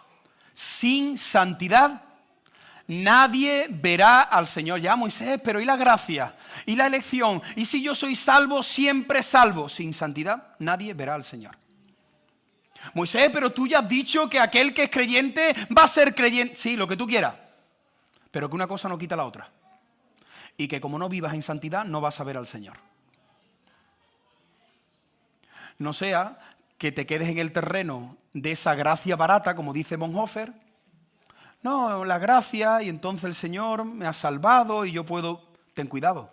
nadie verá al Señor. Ya, Moisés, pero ¿y la gracia? ¿Y la elección? ¿Y si yo soy salvo, siempre salvo? Sin santidad, nadie verá al Señor. Moisés, pero tú ya has dicho que aquel que es creyente va a ser creyente. Sí, lo que tú quieras, pero que una cosa no quita la otra. Y que como no vivas en santidad, no vas a ver al Señor. No sea que te quedes en el terreno de esa gracia barata, como dice Bonhoeffer. No, la gracia, y entonces el Señor me ha salvado y yo puedo... Ten cuidado.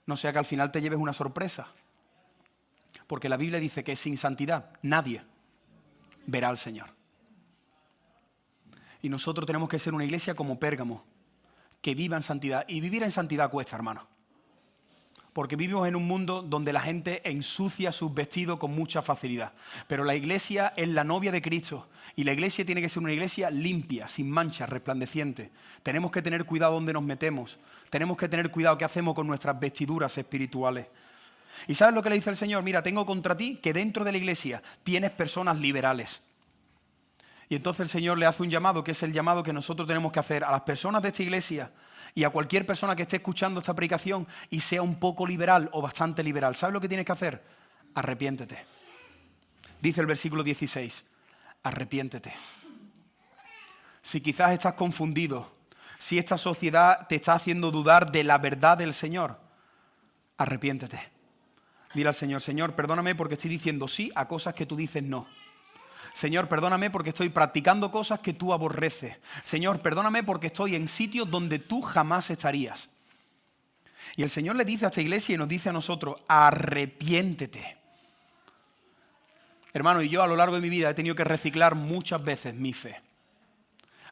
No sea que al final te lleves una sorpresa. Porque la Biblia dice que sin santidad nadie verá al Señor. Y nosotros tenemos que ser una iglesia como Pérgamo, que viva en santidad. Y vivir en santidad cuesta, hermano. Porque vivimos en un mundo donde la gente ensucia sus vestidos con mucha facilidad. Pero la iglesia es la novia de Cristo. Y la iglesia tiene que ser una iglesia limpia, sin manchas, resplandeciente. Tenemos que tener cuidado donde nos metemos. Tenemos que tener cuidado qué hacemos con nuestras vestiduras espirituales. ¿Y sabes lo que le dice el Señor? Mira, tengo contra ti que dentro de la iglesia tienes personas liberales. Y entonces el Señor le hace un llamado, que es el llamado que nosotros tenemos que hacer a las personas de esta iglesia y a cualquier persona que esté escuchando esta predicación y sea un poco liberal o bastante liberal. ¿Sabes lo que tienes que hacer? Arrepiéntete. Dice el versículo 16, arrepiéntete. Si quizás estás confundido, si esta sociedad te está haciendo dudar de la verdad del Señor, arrepiéntete. Dile al Señor, Señor, perdóname porque estoy diciendo sí a cosas que tú dices no. Señor, perdóname porque estoy practicando cosas que tú aborreces. Señor, perdóname porque estoy en sitios donde tú jamás estarías. Y el Señor le dice a esta iglesia y nos dice a nosotros, arrepiéntete. Hermano, y yo a lo largo de mi vida he tenido que reciclar muchas veces mi fe.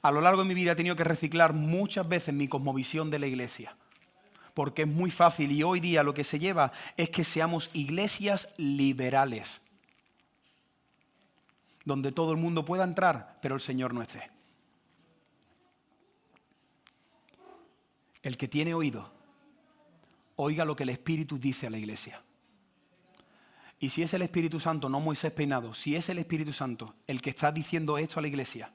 A lo largo de mi vida he tenido que reciclar muchas veces mi cosmovisión de la iglesia. Porque es muy fácil y hoy día lo que se lleva es que seamos iglesias liberales. Donde todo el mundo pueda entrar, pero el Señor no esté. El que tiene oído, oiga lo que el Espíritu dice a la iglesia. Y si es el Espíritu Santo, no Moisés peinado, si es el Espíritu Santo el que está diciendo esto a la iglesia,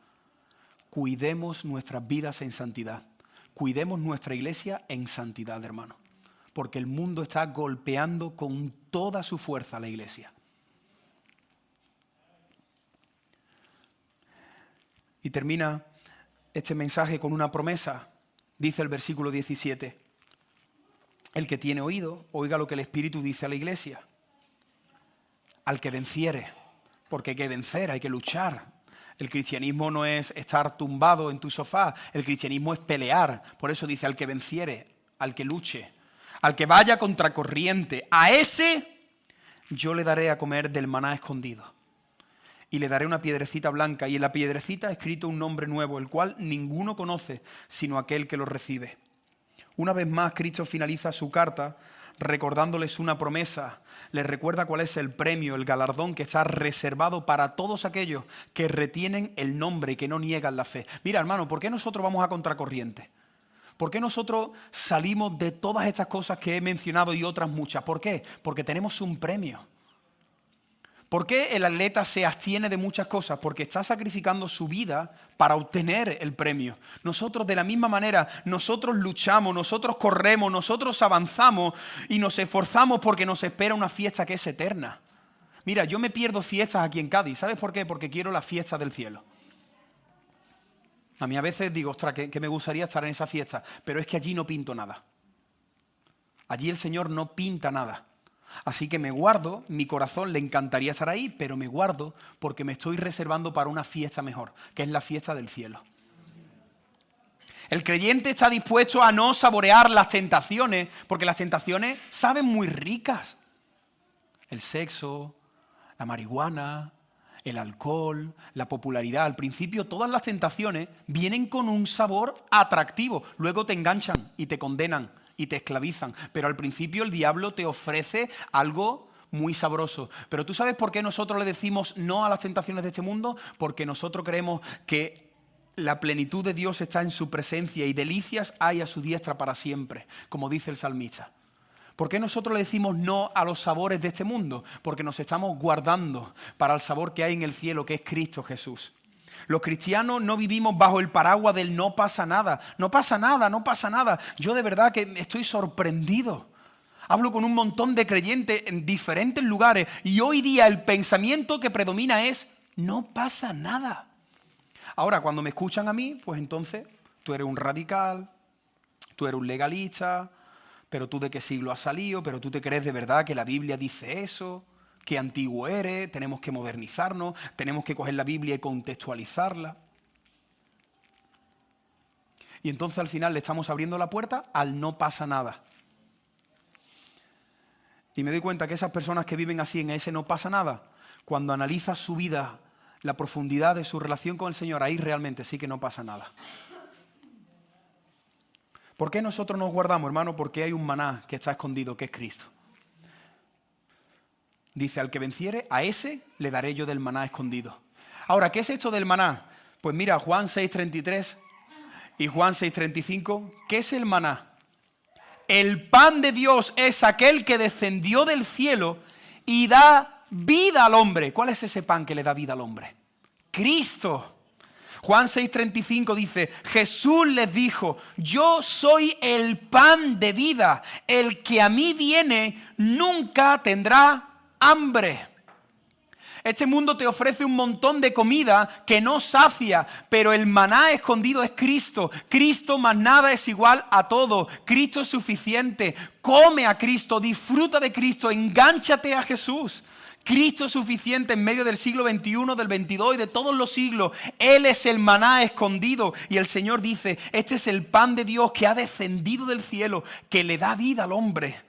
cuidemos nuestras vidas en santidad. Cuidemos nuestra iglesia en santidad, hermano. Porque el mundo está golpeando con toda su fuerza a la iglesia. Y termina este mensaje con una promesa. Dice el versículo 17. El que tiene oído, oiga lo que el Espíritu dice a la iglesia. Al que venciere, porque hay que vencer, hay que luchar. El cristianismo no es estar tumbado en tu sofá, el cristianismo es pelear. Por eso dice al que venciere, al que luche, al que vaya contracorriente, a ese yo le daré a comer del maná escondido. Y le daré una piedrecita blanca, y en la piedrecita ha escrito un nombre nuevo, el cual ninguno conoce, sino aquel que lo recibe. Una vez más, Cristo finaliza su carta recordándoles una promesa. Les recuerda cuál es el premio, el galardón que está reservado para todos aquellos que retienen el nombre y que no niegan la fe. Mira, hermano, ¿por qué nosotros vamos a contracorriente? ¿Por qué nosotros salimos de todas estas cosas que he mencionado y otras muchas? ¿Por qué? Porque tenemos un premio. ¿Por qué el atleta se abstiene de muchas cosas? Porque está sacrificando su vida para obtener el premio. Nosotros de la misma manera, nosotros luchamos, nosotros corremos, nosotros avanzamos y nos esforzamos porque nos espera una fiesta que es eterna. Mira, yo me pierdo fiestas aquí en Cádiz. ¿Sabes por qué? Porque quiero la fiesta del cielo. A mí a veces digo, ostras, que me gustaría estar en esa fiesta, pero es que allí no pinto nada. Allí el Señor no pinta nada. Así que me guardo, mi corazón le encantaría estar ahí, pero me guardo porque me estoy reservando para una fiesta mejor, que es la fiesta del cielo. El creyente está dispuesto a no saborear las tentaciones, porque las tentaciones saben muy ricas. El sexo, la marihuana, el alcohol, la popularidad. Al principio todas las tentaciones vienen con un sabor atractivo, luego te enganchan y te condenan y te esclavizan, pero al principio el diablo te ofrece algo muy sabroso. Pero ¿tú sabes por qué nosotros le decimos no a las tentaciones de este mundo? Porque nosotros creemos que la plenitud de Dios está en su presencia y delicias hay a su diestra para siempre, como dice el salmista. ¿Por qué nosotros le decimos no a los sabores de este mundo? Porque nos estamos guardando para el sabor que hay en el cielo, que es Cristo Jesús. Los cristianos no vivimos bajo el paraguas del no pasa nada. No pasa nada, no pasa nada. Yo de verdad que estoy sorprendido. Hablo con un montón de creyentes en diferentes lugares y hoy día el pensamiento que predomina es no pasa nada. Ahora, cuando me escuchan a mí, pues entonces tú eres un radical, tú eres un legalista, pero tú de qué siglo has salido, pero tú te crees de verdad que la Biblia dice eso. Qué antiguo eres, tenemos que modernizarnos, tenemos que coger la Biblia y contextualizarla. Y entonces al final le estamos abriendo la puerta al no pasa nada. Y me doy cuenta que esas personas que viven así en ese no pasa nada, cuando analizas su vida, la profundidad de su relación con el Señor, ahí realmente sí que no pasa nada. ¿Por qué nosotros nos guardamos, hermano? Porque hay un maná que está escondido, que es Cristo. Dice, al que venciere, a ese le daré yo del maná escondido. Ahora, ¿qué es esto del maná? Pues mira, Juan 6:33 y Juan 6:35, ¿qué es el maná? El pan de Dios es aquel que descendió del cielo y da vida al hombre. ¿Cuál es ese pan que le da vida al hombre? Cristo. Juan 6:35 dice, Jesús les dijo, yo soy el pan de vida. El que a mí viene nunca tendrá hambre. Este mundo te ofrece un montón de comida que no sacia, pero el maná escondido es Cristo. Cristo más nada es igual a todo. Cristo es suficiente. Come a Cristo, disfruta de Cristo, engánchate a Jesús. Cristo es suficiente en medio del siglo XXI, del XXII y de todos los siglos. Él es el maná escondido. Y el Señor dice, este es el pan de Dios que ha descendido del cielo, que le da vida al hombre.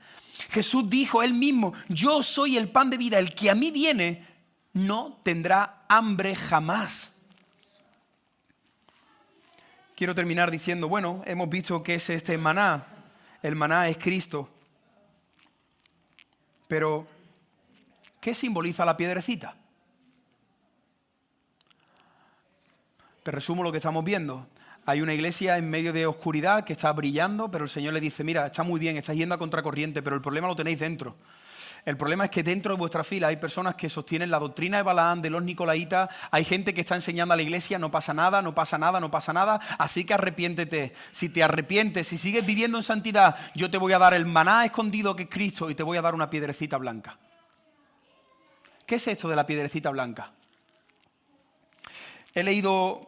Jesús dijo él mismo, yo soy el pan de vida, el que a mí viene no tendrá hambre jamás. Quiero terminar diciendo, bueno, hemos visto que es este maná, el maná es Cristo, pero ¿qué simboliza la piedrecita? Te resumo lo que estamos viendo. Hay una iglesia en medio de oscuridad que está brillando, pero el Señor le dice, mira, está muy bien, estáis yendo a contracorriente, pero el problema lo tenéis dentro. El problema es que dentro de vuestra fila hay personas que sostienen la doctrina de Balaam, de los Nicolaitas, hay gente que está enseñando a la iglesia, no pasa nada, no pasa nada, no pasa nada, así que arrepiéntete. Si te arrepientes, si sigues viviendo en santidad, yo te voy a dar el maná escondido que es Cristo y te voy a dar una piedrecita blanca. ¿Qué es esto de la piedrecita blanca? He leído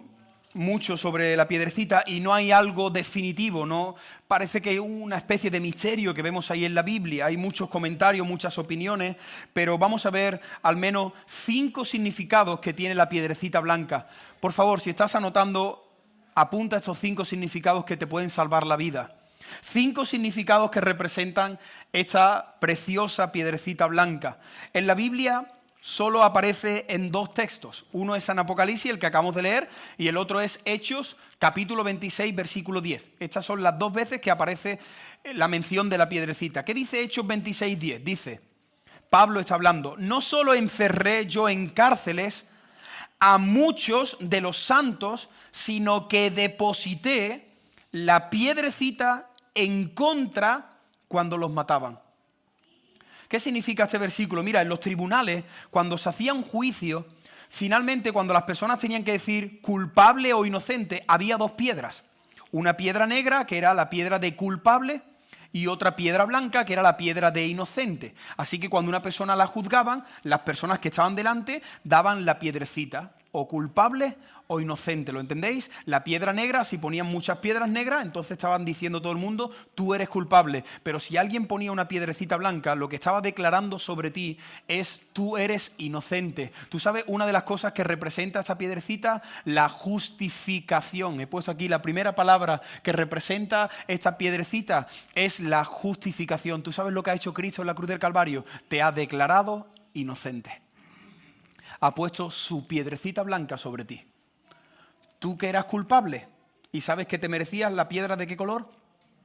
mucho sobre la piedrecita y no hay algo definitivo, ¿no? Parece que hay una especie de misterio que vemos ahí en la Biblia. Hay muchos comentarios, muchas opiniones, pero vamos a ver al menos 5 significados que tiene la piedrecita blanca. Por favor, si estás anotando, apunta estos 5 significados que te pueden salvar la vida. 5 significados que representan esta preciosa piedrecita blanca. En la Biblia solo aparece en 2 textos. Uno es en Apocalipsis, el que acabamos de leer, y el otro es Hechos, capítulo 26, versículo 10. Estas son las 2 veces que aparece la mención de la piedrecita. ¿Qué dice Hechos 26, 10? Dice, Pablo está hablando, no solo encerré yo en cárceles a muchos de los santos, sino que deposité la piedrecita en contra cuando los mataban. ¿Qué significa este versículo? Mira, en los tribunales, cuando se hacía un juicio, finalmente cuando las personas tenían que decir culpable o inocente, había 2 piedras. Una piedra negra, que era la piedra de culpable, y otra piedra blanca, que era la piedra de inocente. Así que cuando una persona la juzgaban, las personas que estaban delante daban la piedrecita, o culpable o inocente, ¿lo entendéis? La piedra negra, si ponían muchas piedras negras, entonces estaban diciendo todo el mundo, tú eres culpable. Pero si alguien ponía una piedrecita blanca, lo que estaba declarando sobre ti es, tú eres inocente. ¿Tú sabes una de las cosas que representa esta piedrecita? La justificación. He puesto aquí la primera palabra que representa esta piedrecita, es la justificación. ¿Tú sabes lo que ha hecho Cristo en la cruz del Calvario? Te ha declarado inocente. Ha puesto su piedrecita blanca sobre ti. Tú que eras culpable y sabes que te merecías la piedra ¿de qué color?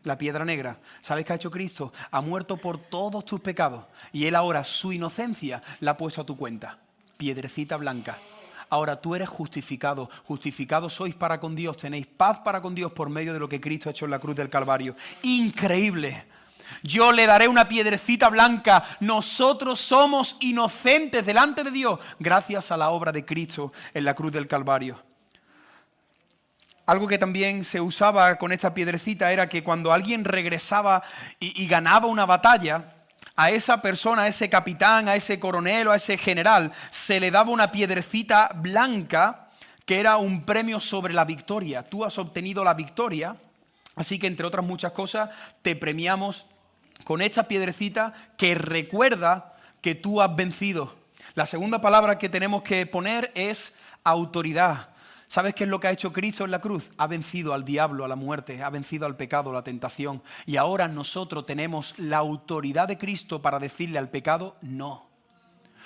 La piedra negra. ¿Sabes qué ha hecho Cristo? Ha muerto por todos tus pecados y Él ahora su inocencia la ha puesto a tu cuenta. Piedrecita blanca. Ahora tú eres justificado. Justificados sois para con Dios. Tenéis paz para con Dios por medio de lo que Cristo ha hecho en la cruz del Calvario. Increíble. Yo le daré una piedrecita blanca. Nosotros somos inocentes delante de Dios gracias a la obra de Cristo en la cruz del Calvario. Algo que también se usaba con esta piedrecita era que cuando alguien regresaba y ganaba una batalla, a esa persona, a ese capitán, a ese coronel o a ese general, se le daba una piedrecita blanca que era un premio sobre la victoria. Tú has obtenido la victoria, así que entre otras muchas cosas te premiamos con esta piedrecita que recuerda que tú has vencido. La segunda palabra que tenemos que poner es autoridad. ¿Sabes qué es lo que ha hecho Cristo en la cruz? Ha vencido al diablo, a la muerte, ha vencido al pecado, a la tentación. Y ahora nosotros tenemos la autoridad de Cristo para decirle al pecado no.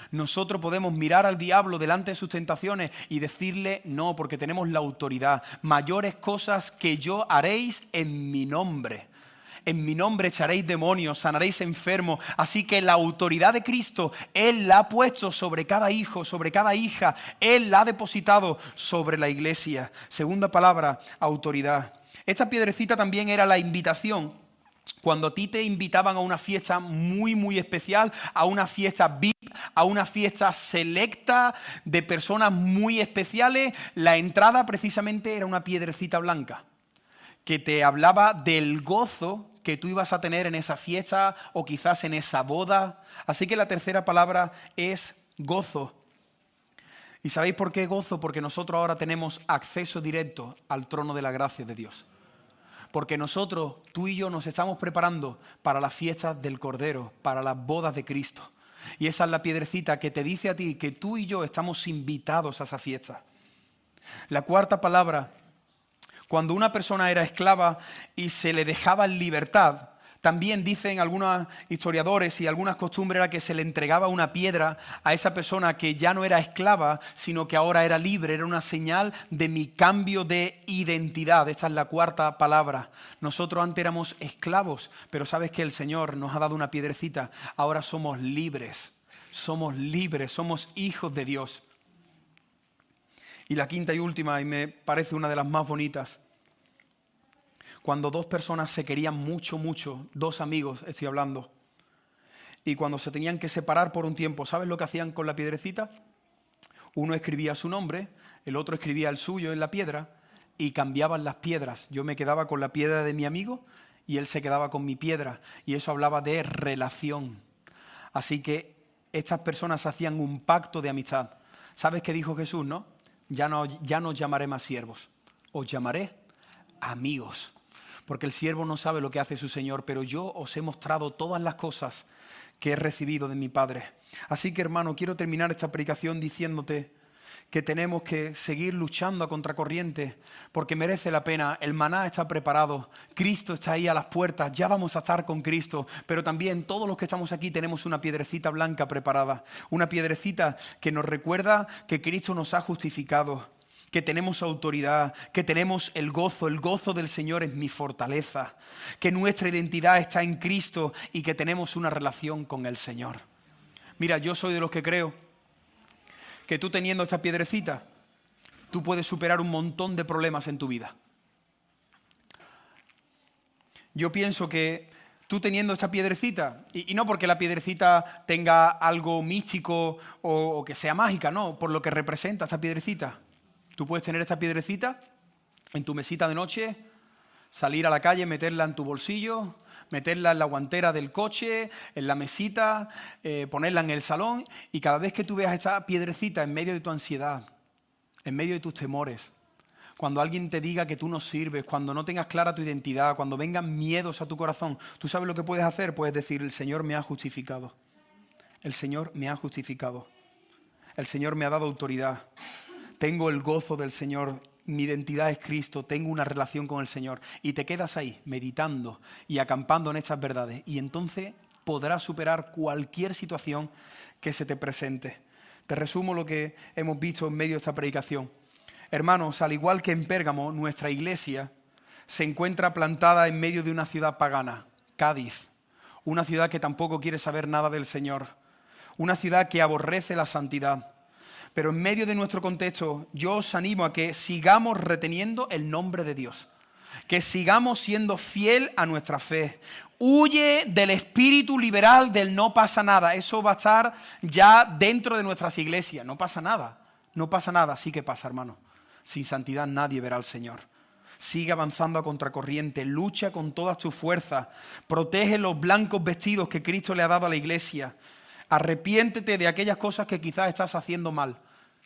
Nosotros podemos mirar al diablo delante de sus tentaciones y decirle no, porque tenemos la autoridad. Mayores cosas que yo haréis en mi nombre. En mi nombre echaréis demonios, sanaréis enfermos. Así que la autoridad de Cristo, Él la ha puesto sobre cada hijo, sobre cada hija. Él la ha depositado sobre la iglesia. Segunda palabra, autoridad. Esta piedrecita también era la invitación. Cuando a ti te invitaban a una fiesta muy especial, a una fiesta VIP, a una fiesta selecta de personas muy especiales, la entrada precisamente era una piedrecita blanca que te hablaba del gozo que tú ibas a tener en esa fiesta o quizás en esa boda. Así que la tercera palabra es gozo. ¿Y sabéis por qué gozo? Porque nosotros ahora tenemos acceso directo al trono de la gracia de Dios. Porque nosotros, tú y yo, nos estamos preparando para las fiestas del Cordero, para las bodas de Cristo. Y esa es la piedrecita que te dice a ti que tú y yo estamos invitados a esa fiesta. La cuarta palabra, cuando una persona era esclava y se le dejaba en libertad, también dicen algunos historiadores y algunas costumbres era que se le entregaba una piedra a esa persona que ya no era esclava, sino que ahora era libre. Era una señal de mi cambio de identidad. Esta es la cuarta palabra. Nosotros antes éramos esclavos, pero sabes que el Señor nos ha dado una piedrecita. Ahora somos libres, somos hijos de Dios. Y la quinta y última, y me parece una de las más bonitas. Cuando 2 personas se querían mucho, 2 amigos, estoy hablando, y cuando se tenían que separar por un tiempo, ¿sabes lo que hacían con la piedrecita? Uno escribía su nombre, el otro escribía el suyo en la piedra, y cambiaban las piedras. Yo me quedaba con la piedra de mi amigo, y él se quedaba con mi piedra, y eso hablaba de relación. Así que estas personas hacían un pacto de amistad. ¿Sabes qué dijo Jesús, no? Ya no os llamaré más siervos, os llamaré amigos. Porque el siervo no sabe lo que hace su Señor, pero yo os he mostrado todas las cosas que he recibido de mi Padre. Así que, hermano, quiero terminar esta predicación diciéndote que tenemos que seguir luchando a contracorriente porque merece la pena. El maná está preparado, Cristo está ahí a las puertas, ya vamos a estar con Cristo, pero también todos los que estamos aquí tenemos una piedrecita blanca preparada, una piedrecita que nos recuerda que Cristo nos ha justificado, que tenemos autoridad, que tenemos el gozo del Señor es mi fortaleza, que nuestra identidad está en Cristo y que tenemos una relación con el Señor. Mira, yo soy de los que creo que tú teniendo esta piedrecita, tú puedes superar un montón de problemas en tu vida. Yo pienso que tú teniendo esta piedrecita, y no porque la piedrecita tenga algo místico o que sea mágica, no, por lo que representa esta piedrecita. Tú puedes tener esta piedrecita en tu mesita de noche, salir a la calle, meterla en tu bolsillo, meterla en la guantera del coche, en la mesita, ponerla en el salón, y cada vez que tú veas esta piedrecita en medio de tu ansiedad, en medio de tus temores, cuando alguien te diga que tú no sirves, cuando no tengas clara tu identidad, cuando vengan miedos a tu corazón, ¿tú sabes lo que puedes hacer? Puedes decir, el Señor me ha justificado. El Señor me ha justificado. El Señor me ha dado autoridad. Tengo el gozo del Señor. Mi identidad es Cristo, tengo una relación con el Señor. Y te quedas ahí, meditando y acampando en estas verdades. Y entonces podrás superar cualquier situación que se te presente. Te resumo lo que hemos visto en medio de esta predicación. Hermanos, al igual que en Pérgamo, nuestra iglesia se encuentra plantada en medio de una ciudad pagana, Cádiz. Una ciudad que tampoco quiere saber nada del Señor. Una ciudad que aborrece la santidad. Pero en medio de nuestro contexto, yo os animo a que sigamos reteniendo el nombre de Dios. Que sigamos siendo fiel a nuestra fe. Huye del espíritu liberal del no pasa nada. Eso va a estar ya dentro de nuestras iglesias. No pasa nada. No pasa nada. Sí que pasa, hermano. Sin santidad nadie verá al Señor. Sigue avanzando a contracorriente. Lucha con todas tus fuerzas. Protege los blancos vestidos que Cristo le ha dado a la iglesia. Arrepiéntete de aquellas cosas que quizás estás haciendo mal.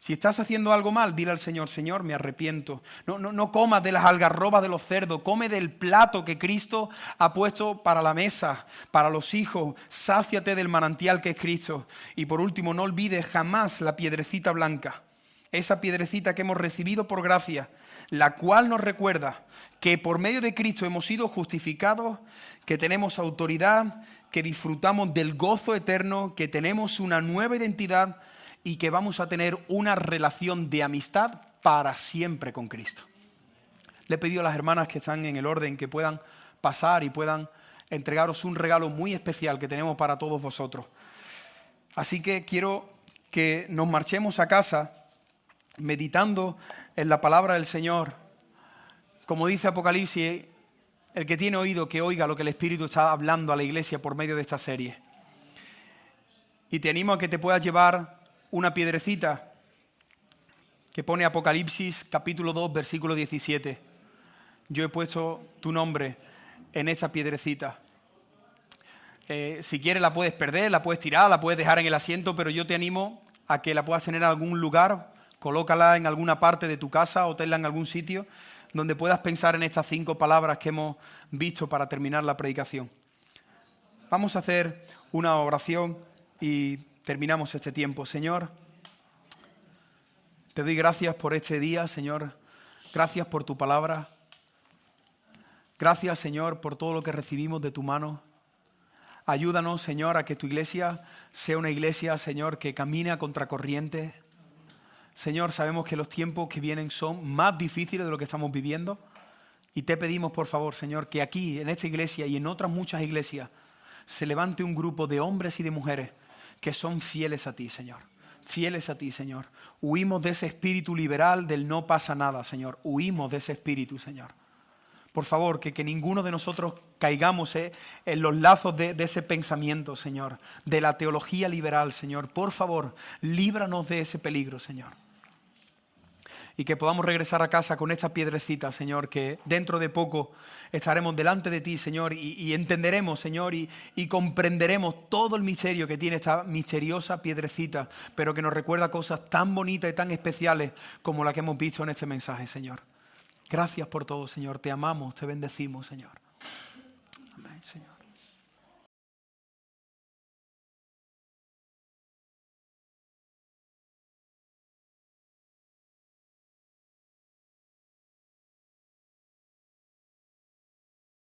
Si estás haciendo algo mal, dile al Señor, Señor, me arrepiento. No comas de las algarrobas de los cerdos, come del plato que Cristo ha puesto para la mesa, para los hijos. Sáciate del manantial que es Cristo. Y por último, no olvides jamás la piedrecita blanca, esa piedrecita que hemos recibido por gracia, la cual nos recuerda que por medio de Cristo hemos sido justificados, que tenemos autoridad, que disfrutamos del gozo eterno, que tenemos una nueva identidad y que vamos a tener una relación de amistad para siempre con Cristo. Le he pedido a las hermanas que están en el orden que puedan pasar y puedan entregaros un regalo muy especial que tenemos para todos vosotros. Así que quiero que nos marchemos a casa meditando en la palabra del Señor. Como dice Apocalipsis, el que tiene oído que oiga lo que el Espíritu está hablando a la iglesia por medio de esta serie. Y te animo a que te puedas llevar una piedrecita que pone Apocalipsis capítulo 2 versículo 17. Yo he puesto tu nombre en esta piedrecita. Si quieres la puedes perder, la puedes tirar, la puedes dejar en el asiento, pero yo te animo a que la puedas tener en algún lugar. Colócala en alguna parte de tu casa o tenla en algún sitio donde puedas pensar en estas 5 palabras que hemos visto para terminar la predicación. Vamos a hacer una oración y terminamos este tiempo. Señor, te doy gracias por este día, Señor. Gracias por tu palabra. Gracias, Señor, por todo lo que recibimos de tu mano. Ayúdanos, Señor, a que tu iglesia sea una iglesia, Señor, que camine a contracorriente. Señor, sabemos que los tiempos que vienen son más difíciles de lo que estamos viviendo. Y te pedimos, por favor, Señor, que aquí, en esta iglesia y en otras muchas iglesias, se levante un grupo de hombres y de mujeres que son fieles a ti, Señor. Fieles a ti, Señor. Huimos de ese espíritu liberal del no pasa nada, Señor. Huimos de ese espíritu, Señor. Por favor, que ninguno de nosotros caigamos en los lazos de ese pensamiento, Señor. De la teología liberal, Señor. Por favor, líbranos de ese peligro, Señor. Y que podamos regresar a casa con esta piedrecita, Señor, que dentro de poco estaremos delante de ti, Señor, y entenderemos, Señor, y comprenderemos todo el misterio que tiene esta misteriosa piedrecita, pero que nos recuerda cosas tan bonitas y tan especiales como la que hemos visto en este mensaje, Señor. Gracias por todo, Señor. Te amamos, te bendecimos, Señor.